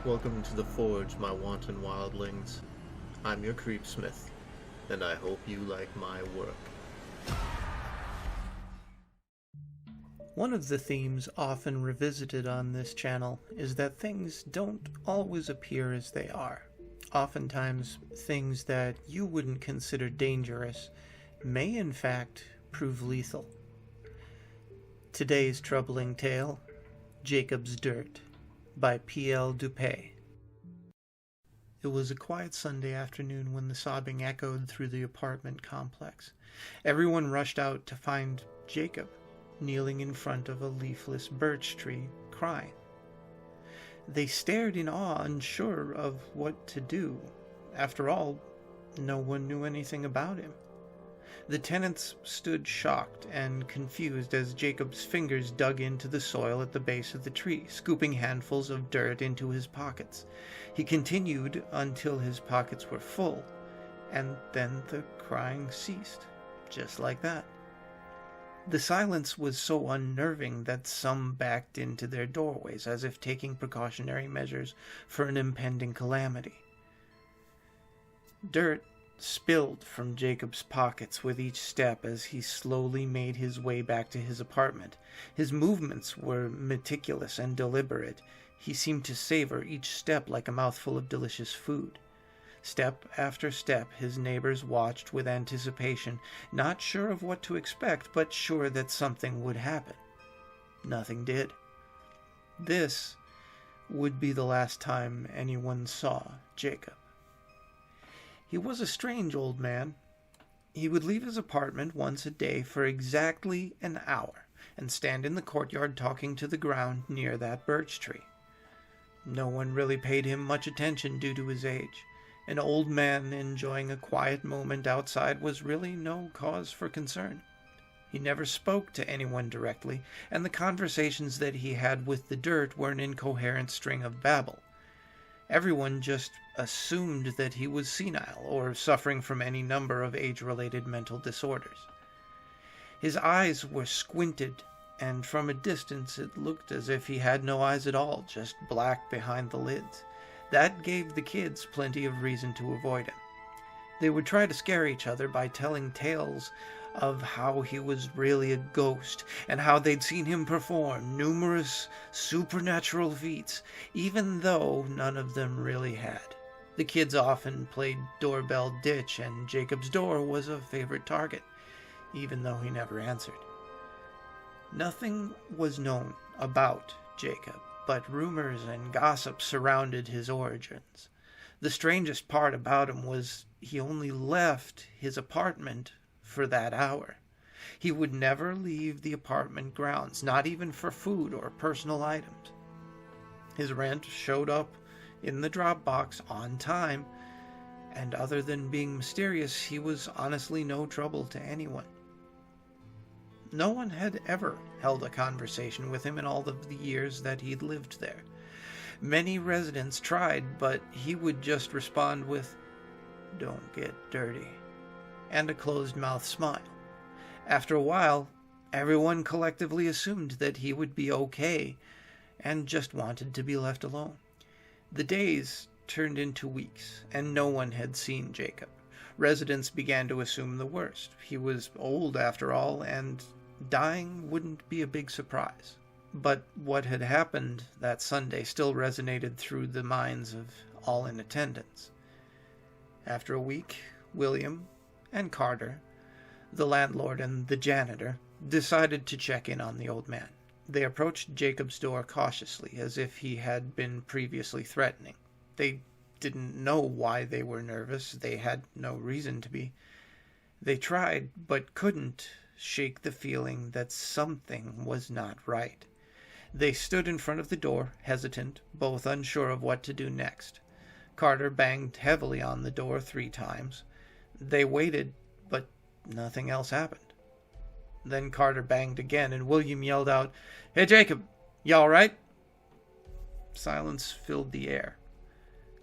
Welcome to the Forge, my wanton wildlings. I'm your creepsmith, and I hope you like my work. One of the themes often revisited on this channel is that things don't always appear as they are. Oftentimes, things that you wouldn't consider dangerous may in fact prove lethal. Today's troubling tale, Jacob's Dirt, by P.L. DuPee. It was a quiet Sunday afternoon when the sobbing echoed through the apartment complex. Everyone rushed out to find Jacob, kneeling in front of a leafless birch tree, crying. They stared in awe, unsure of what to do. After all, no one knew anything about him. The tenants stood shocked and confused as Jacob's fingers dug into the soil at the base of the tree, scooping handfuls of dirt into his pockets. He continued until his pockets were full, and then the crying ceased, just like that. The silence was so unnerving that some backed into their doorways as if taking precautionary measures for an impending calamity. Dirt spilled from Jacob's pockets with each step as he slowly made his way back to his apartment. His movements were meticulous and deliberate. He seemed to savor each step like a mouthful of delicious food. Step after step, his neighbors watched with anticipation, not sure of what to expect, but sure that something would happen. Nothing did. This would be the last time anyone saw Jacob. He was a strange old man. He would leave his apartment once a day for exactly an hour and stand in the courtyard talking to the ground near that birch tree. No one really paid him much attention due to his age. An old man enjoying a quiet moment outside was really no cause for concern. He never spoke to anyone directly, and the conversations that he had with the dirt were an incoherent string of babble. Everyone just assumed that he was senile or suffering from any number of age-related mental disorders. His eyes were squinted, and from a distance it looked as if he had no eyes at all, just black behind the lids. That gave the kids plenty of reason to avoid him. They would try to scare each other by telling tales of how he was really a ghost and how they'd seen him perform numerous supernatural feats, even though none of them really had. The kids often played doorbell ditch, and Jacob's door was a favorite target, even though he never answered. Nothing was known about Jacob, but rumors and gossip surrounded his origins. The strangest part about him was he only left his apartment for that hour. He would never leave the apartment grounds, not even for food or personal items. His rent showed up in the drop box on time, and other than being mysterious, he was honestly no trouble to anyone. No one had ever held a conversation with him in all of the years that he'd lived there. Many residents tried, but he would just respond with, "Don't get dirty," and a closed-mouth smile. After a while, everyone collectively assumed that he would be okay and just wanted to be left alone. The days turned into weeks, and no one had seen Jacob. Residents began to assume the worst. He was old after all, and dying wouldn't be a big surprise. But what had happened that Sunday still resonated through the minds of all in attendance. After a week, William and Carter, the landlord and the janitor, decided to check in on the old man. They approached Jacob's door cautiously, as if he had been previously threatening. They didn't know why they were nervous. They had no reason to be. They tried, but couldn't shake the feeling that something was not right. They stood in front of the door, hesitant, both unsure of what to do next. Carter banged heavily on the door 3 times. They waited, but nothing else happened. Then Carter banged again, and William yelled out, "Hey, Jacob, you all right?" Silence filled the air.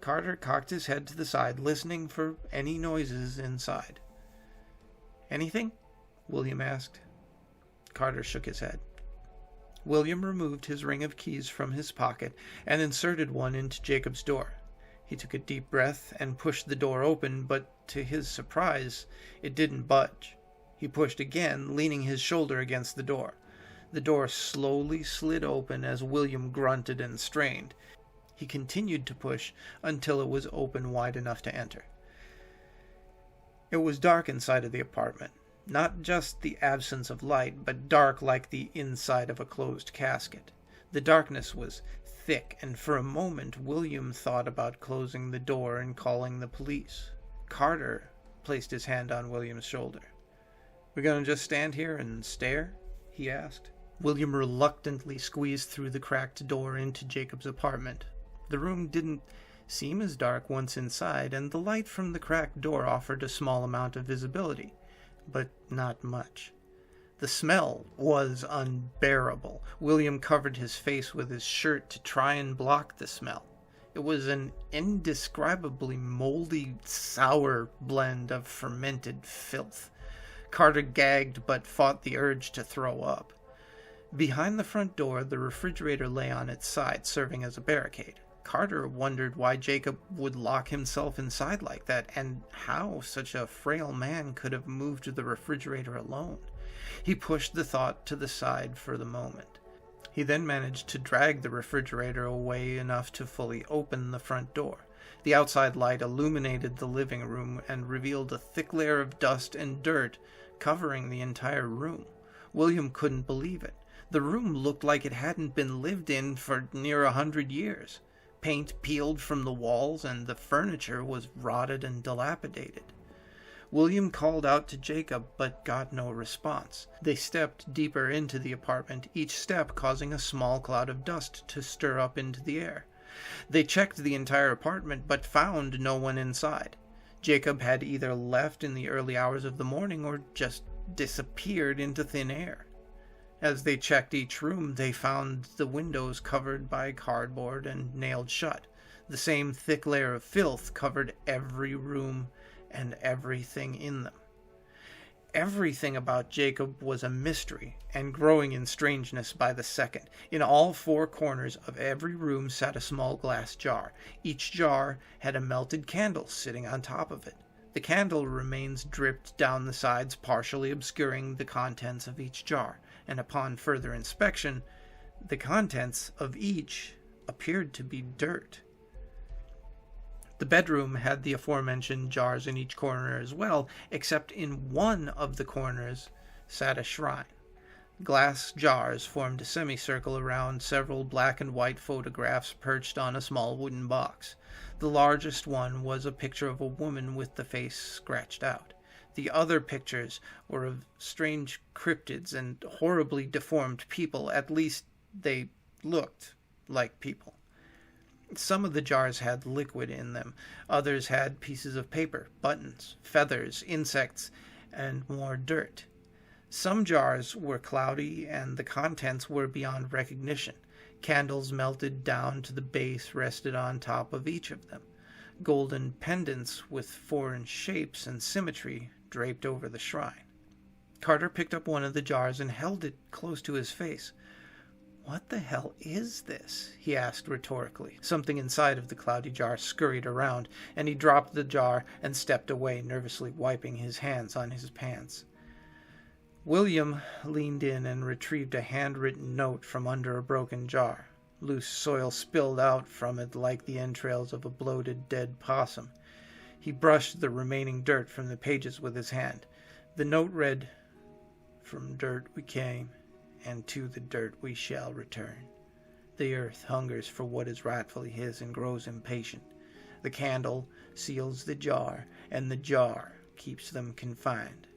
Carter cocked his head to the side, listening for any noises inside. "Anything?" William asked. Carter shook his head. William removed his ring of keys from his pocket and inserted one into Jacob's door. He took a deep breath and pushed the door open, but to his surprise, it didn't budge. He pushed again, leaning his shoulder against the door. The door slowly slid open as William grunted and strained. He continued to push until it was open wide enough to enter. It was dark inside of the apartment. Not just the absence of light, but dark like the inside of a closed casket. The darkness was thick, and for a moment William thought about closing the door and calling the police. Carter placed his hand on William's shoulder. "We're going to just stand here and stare?" he asked. William reluctantly squeezed through the cracked door into Jacob's apartment. The room didn't seem as dark once inside, and the light from the cracked door offered a small amount of visibility, but not much. The smell was unbearable. William covered his face with his shirt to try and block the smell. It was an indescribably moldy, sour blend of fermented filth. Carter gagged but fought the urge to throw up. Behind the front door, the refrigerator lay on its side, serving as a barricade. Carter wondered why Jacob would lock himself inside like that, and how such a frail man could have moved to the refrigerator alone. He pushed the thought to the side for the moment. He then managed to drag the refrigerator away enough to fully open the front door. The outside light illuminated the living room and revealed a thick layer of dust and dirt covering the entire room. William couldn't believe it. The room looked like it hadn't been lived in for near 100 years. Paint peeled from the walls, and the furniture was rotted and dilapidated. William called out to Jacob, but got no response. They stepped deeper into the apartment, each step causing a small cloud of dust to stir up into the air. They checked the entire apartment, but found no one inside. Jacob had either left in the early hours of the morning or just disappeared into thin air. As they checked each room, they found the windows covered by cardboard and nailed shut. The same thick layer of filth covered every room and everything in them. Everything about Jacob was a mystery, and growing in strangeness by the second. In all four corners of every room sat a small glass jar. Each jar had a melted candle sitting on top of it. The candle remains dripped down the sides, partially obscuring the contents of each jar, and upon further inspection, the contents of each appeared to be dirt. The bedroom had the aforementioned jars in each corner as well, except in one of the corners sat a shrine. Glass jars formed a semicircle around several black and white photographs perched on a small wooden box. The largest one was a picture of a woman with the face scratched out. The other pictures were of strange cryptids and horribly deformed people. At least they looked like people. Some of the jars had liquid in them. Others had pieces of paper, buttons, feathers, insects, and more dirt. Some jars were cloudy, and the contents were beyond recognition. Candles melted down to the base rested on top of each of them. Golden pendants with foreign shapes and symmetry draped over the shrine. Carter picked up one of the jars and held it close to his face. "What the hell is this?" he asked rhetorically. Something inside of the cloudy jar scurried around, and he dropped the jar and stepped away, nervously wiping his hands on his pants. William leaned in and retrieved a handwritten note from under a broken jar. Loose soil spilled out from it like the entrails of a bloated dead possum. He brushed the remaining dirt from the pages with his hand. The note read, "From dirt we came, and to the dirt we shall return. The earth hungers for what is rightfully his and grows impatient. The candle seals the jar, and the jar keeps them confined.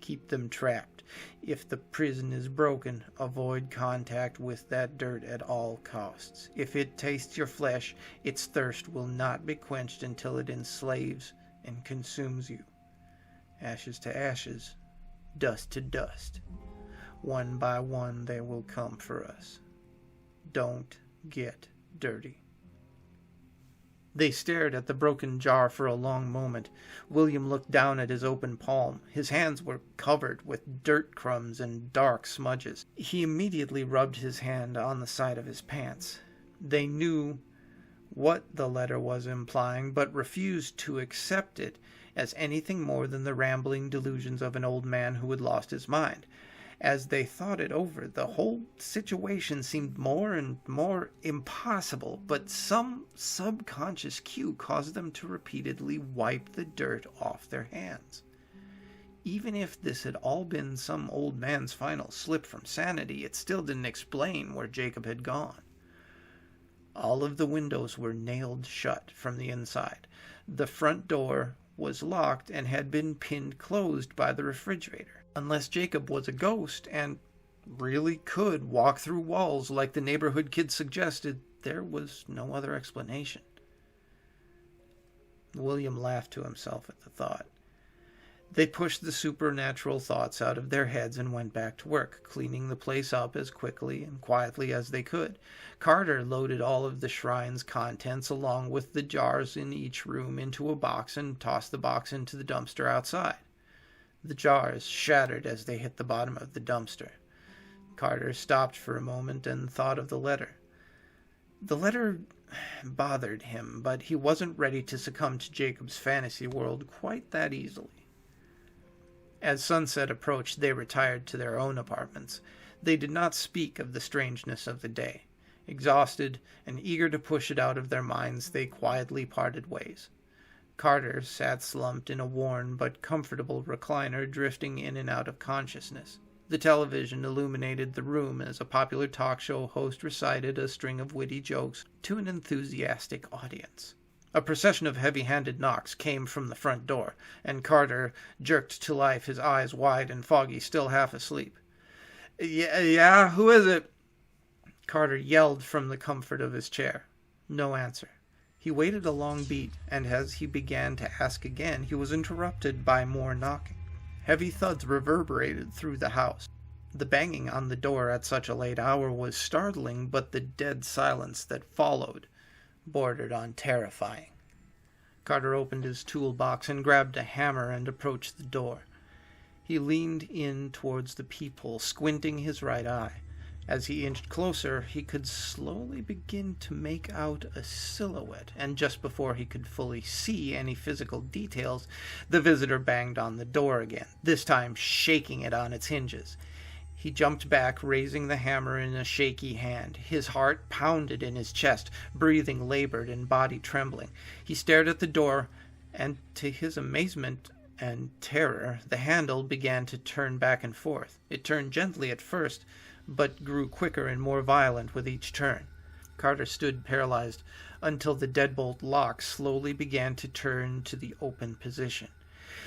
Keep them trapped. If the prison is broken, avoid contact with that dirt at all costs. If it tastes your flesh, its thirst will not be quenched until it enslaves and consumes you. Ashes to ashes, dust to dust. One by one they will come for us. Don't get dirty." They stared at the broken jar for a long moment. William looked down at his open palm. His hands were covered with dirt crumbs and dark smudges. He immediately rubbed his hand on the side of his pants. They knew what the letter was implying, but refused to accept it as anything more than the rambling delusions of an old man who had lost his mind. As they thought it over, the whole situation seemed more and more impossible, but some subconscious cue caused them to repeatedly wipe the dirt off their hands. Even if this had all been some old man's final slip from sanity, it still didn't explain where Jacob had gone. All of the windows were nailed shut from the inside. The front door was locked and had been pinned closed by the refrigerator. Unless Jacob was a ghost and really could walk through walls like the neighborhood kids suggested, there was no other explanation. William laughed to himself at the thought. They pushed the supernatural thoughts out of their heads and went back to work, cleaning the place up as quickly and quietly as they could. Carter loaded all of the shrine's contents along with the jars in each room into a box and tossed the box into the dumpster outside. The jars shattered as they hit the bottom of the dumpster. Carter stopped for a moment and thought of the letter. The letter bothered him, but he wasn't ready to succumb to Jacob's fantasy world quite that easily. As sunset approached, they retired to their own apartments. They did not speak of the strangeness of the day. Exhausted and eager to push it out of their minds, they quietly parted ways. Carter sat slumped in a worn but comfortable recliner, drifting in and out of consciousness. The television illuminated the room as a popular talk show host recited a string of witty jokes to an enthusiastic audience. A procession of heavy-handed knocks came from the front door, and Carter jerked to life, his eyes wide and foggy, still half asleep. Yeah, who is it?" Carter yelled from the comfort of his chair. No answer. He waited a long beat, and as he began to ask again, he was interrupted by more knocking. Heavy thuds reverberated through the house. The banging on the door at such a late hour was startling, but the dead silence that followed bordered on terrifying. Carter opened his toolbox and grabbed a hammer and approached the door. He leaned in towards the peephole, squinting his right eye. As he inched closer, he could slowly begin to make out a silhouette, and just before he could fully see any physical details, the visitor banged on the door again, this time shaking it on its hinges. He jumped back, raising the hammer in a shaky hand. His heart pounded in his chest, breathing labored and body trembling. He stared at the door, and to his amazement and terror, the handle began to turn back and forth. It turned gently at first, but grew quicker and more violent with each turn. Carter stood paralyzed until the deadbolt lock slowly began to turn to the open position.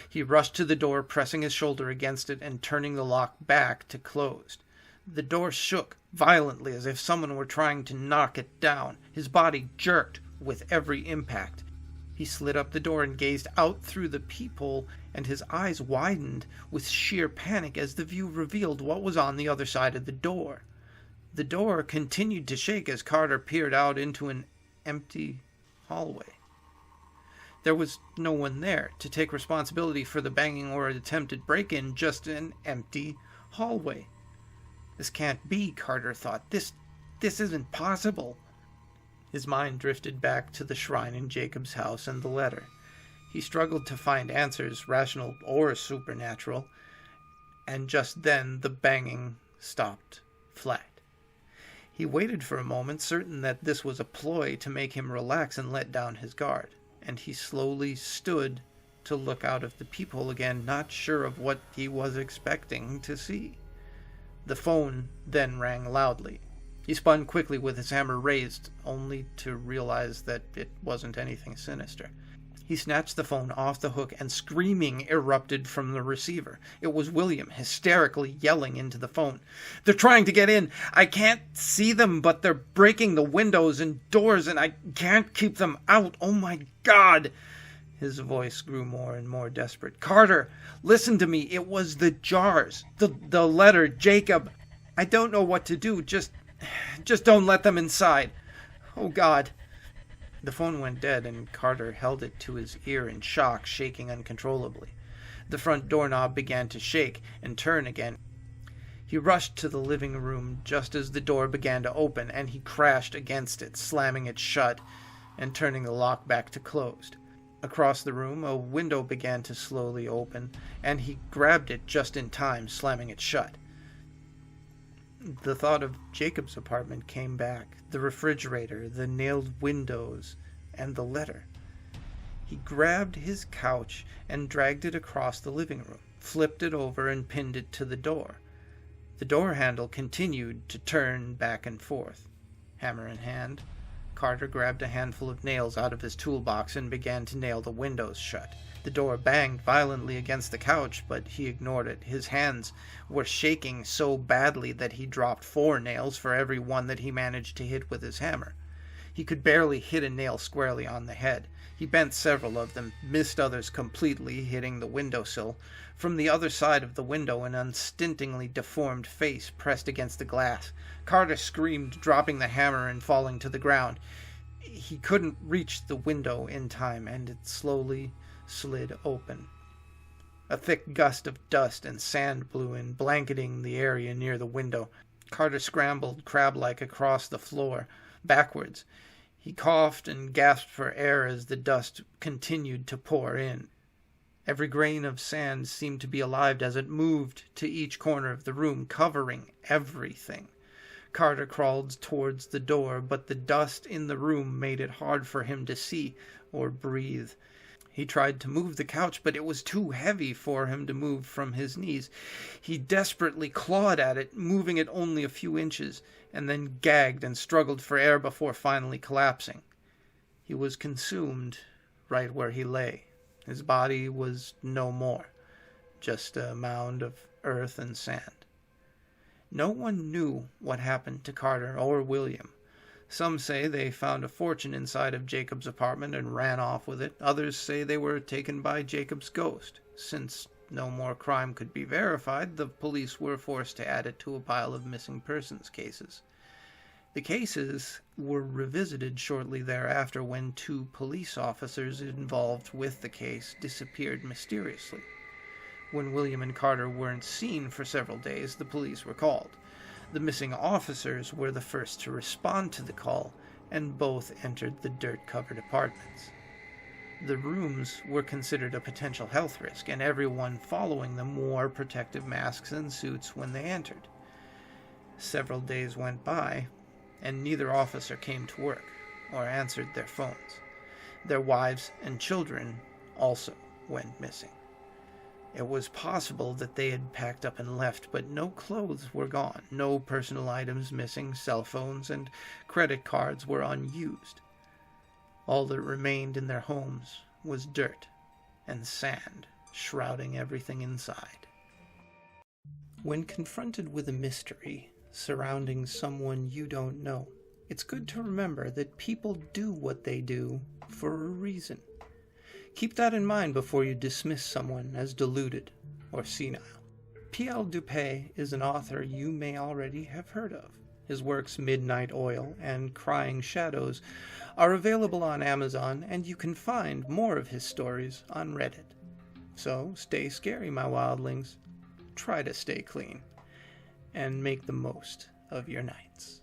He rushed to the door, pressing his shoulder against it and turning the lock back to closed. The door shook violently as if someone were trying to knock it down. His body jerked with every impact. He slid up the door and gazed out through the peephole, and his eyes widened with sheer panic as the view revealed what was on the other side of the door. The door continued to shake as Carter peered out into an empty hallway. There was no one there to take responsibility for the banging or attempted break-in, just an empty hallway. This can't be, Carter thought. This isn't possible. His mind drifted back to the shrine in Jacob's house and the letter. He struggled to find answers, rational or supernatural, and just then the banging stopped flat. He waited for a moment, certain that this was a ploy to make him relax and let down his guard, and he slowly stood to look out of the peephole again, not sure of what he was expecting to see. The phone then rang loudly. He spun quickly with his hammer raised, only to realize that it wasn't anything sinister. He snatched the phone off the hook, and screaming erupted from the receiver. It was William, hysterically yelling into the phone. "They're trying to get in. I can't see them, but they're breaking the windows and doors, and I can't keep them out. Oh my God!" His voice grew more and more desperate. "Carter, listen to me. It was the jars. The letter, Jacob. I don't know what to do. Just don't let them inside. Oh God." The phone went dead, and Carter held it to his ear in shock, shaking uncontrollably. The front doorknob began to shake and turn again. He rushed to the living room just as the door began to open, and he crashed against it, slamming it shut and turning the lock back to closed. Across the room, a window began to slowly open, and he grabbed it just in time, slamming it shut. The thought of Jacob's apartment came back, the refrigerator, the nailed windows, and the letter. He grabbed his couch and dragged it across the living room, flipped it over, and pinned it to the door. The door handle continued to turn back and forth. Hammer in hand, Carter grabbed a handful of nails out of his toolbox and began to nail the windows shut. The door banged violently against the couch, but he ignored it. His hands were shaking so badly that he dropped 4 nails for every one that he managed to hit with his hammer. He could barely hit a nail squarely on the head. He bent several of them, missed others completely, hitting the windowsill. From the other side of the window, an unstintingly deformed face pressed against the glass. Carter screamed, dropping the hammer and falling to the ground. He couldn't reach the window in time, and it slowly slid open. A thick gust of dust and sand blew in, blanketing the area near the window. Carter scrambled crab-like across the floor, backwards. He coughed and gasped for air as the dust continued to pour in. Every grain of sand seemed to be alive as it moved to each corner of the room, covering everything. Carter crawled towards the door, but the dust in the room made it hard for him to see or breathe. He tried to move the couch, but it was too heavy for him to move from his knees. He desperately clawed at it, moving it only a few inches, and then gagged and struggled for air before finally collapsing. He was consumed right where he lay. His body was no more, just a mound of earth and sand. No one knew what happened to Carter or William. Some say they found a fortune inside of Jacob's apartment and ran off with it. Others say they were taken by Jacob's ghost. Since no more crime could be verified, the police were forced to add it to a pile of missing persons cases. The cases were revisited shortly thereafter when 2 police officers involved with the case disappeared mysteriously. When William and Carter weren't seen for several days, the police were called. The missing officers were the first to respond to the call, and both entered the dirt-covered apartments. The rooms were considered a potential health risk, and everyone following them wore protective masks and suits when they entered. Several days went by, and neither officer came to work or answered their phones. Their wives and children also went missing. It was possible that they had packed up and left, but no clothes were gone, no personal items missing, cell phones and credit cards were unused. All that remained in their homes was dirt and sand, shrouding everything inside. When confronted with a mystery surrounding someone you don't know, it's good to remember that people do what they do for a reason. Keep that in mind before you dismiss someone as deluded or senile. P.L. DuPee is an author you may already have heard of. His works Midnight Oil and Crying Shadows are available on Amazon, and you can find more of his stories on Reddit. So stay scary, my wildlings. Try to stay clean, and make the most of your nights.